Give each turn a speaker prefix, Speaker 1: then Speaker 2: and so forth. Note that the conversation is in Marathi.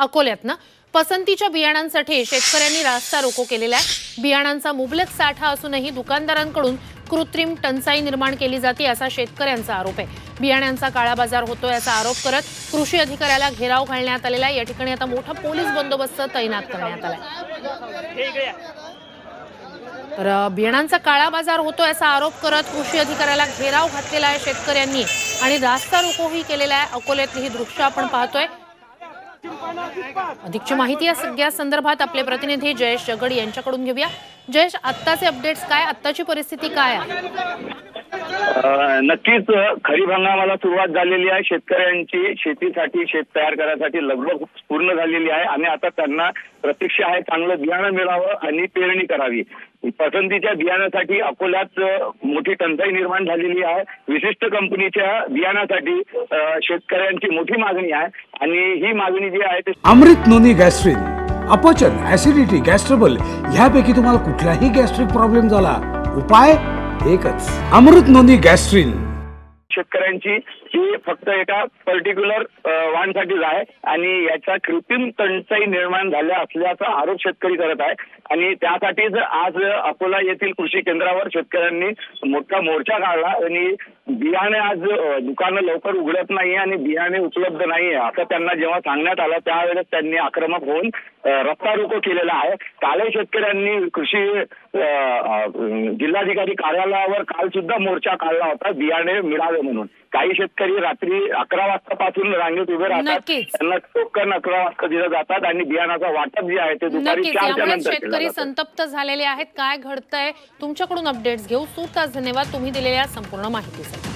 Speaker 1: अकोल्यात पसंतीच्या बियाणांसाठी शेतकऱ्यांनी रास्ता रोको केलेला आहे। बियाणांचा मुबलक साठा असूनही दुकानदारांकडून कृत्रिम टंचाई निर्माण केली जाते असा शेतकऱ्यांचा आरोप आहे। बियाणांचा काळा बाजार होतोय असा आरोप करत कृषी अधिकाऱ्याला घेराव घालण्यात आलेला आहे। या ठिकाणी आता मोठा पोलीस बंदोबस्त तैनात करण्यात आलाय। तर बियाणांचा काळा बाजार होतोय असा आरोप करत कृषी अधिकाऱ्याला घेराव घातलेला आहे शेतकऱ्यांनी आणि रास्ता रोकोही केलेला आहे। अकोल्यातली ही दृश्य आपण पाहतोय। अधिकची माहिती या सगळ्या संदर्भात आपले प्रतिनिधी जयेश जगड यांच्याकडून घेऊया। जयेश, आत्ताचे अपडेट्स काय, आत्ताची परिस्थिती काय आहे?
Speaker 2: नक्कीच खरीप हंगामाला सुरुवात झालेली आहे। शेतकऱ्यांची शेतीसाठी शेत तयार करण्यासाठी लगबग पूर्ण झालेली आहे आणि आता त्यांना प्रतीक्षा आहे चांगलं बियाणं मिळावं आणि पेरणी करावी। पसंतीच्या बियाण्यासाठी अकोल्यात मोठी टंचाई निर्माण झालेली आहे। विशिष्ट कंपनीच्या बियाण्यासाठी शेतकऱ्यांची मोठी मागणी आहे आणि ही मागणी जी आहे ते
Speaker 3: अमृत नोनी गॅस्ट्रिन, अपचन, ऍसिडिटी, गॅस्ट्रबल ह्यापैकी तुम्हाला कुठलाही गॅस्ट्रिक प्रॉब्लेम झाला, उपाय एकच, अमृत नोनी गॅस्ट्रिन।
Speaker 2: शेतकऱ्यांची ही फक्त एका पर्टिक्युलर वाणसाठीच आहे आणि याचा कृत्रिम टंचाई निर्माण झाल्या असल्याचा आरोप शेतकरी करत आहे आणि त्यासाठीच आज अकोला येथील कृषी केंद्रावर शेतकऱ्यांनी मोठा मोर्चा काढला आणि बियाणे आज दुकानं लवकर उघडत नाही आणि बियाणे उपलब्ध नाहीये असं त्यांना जेव्हा सांगण्यात आलं त्यावेळेस त्यांनी आक्रमक होऊन रस्ता रोको केलेला आहे। कालही शेतकऱ्यांनी कृषी जिल्हाधिकारी कार्यालयावर काल सुद्धा मोर्चा काढला होता बियाणे मिळावे म्हणून। काही शेतकरी रात्री 11 वाजतापासून रांगेत उभे राहतात, त्यांना टोकन 11 वाजता दिलं जातात आणि बियाणाचं वाटप जे आहे ते दुपारी 4च्या नंतर
Speaker 1: शेतकरी संतप्त झालेले आहेत। काय घडतंय तुमच्याकडून अपडेट्स घेऊ। तूर्तास धन्यवाद तुम्ही दिलेल्या संपूर्ण माहितीसाठी।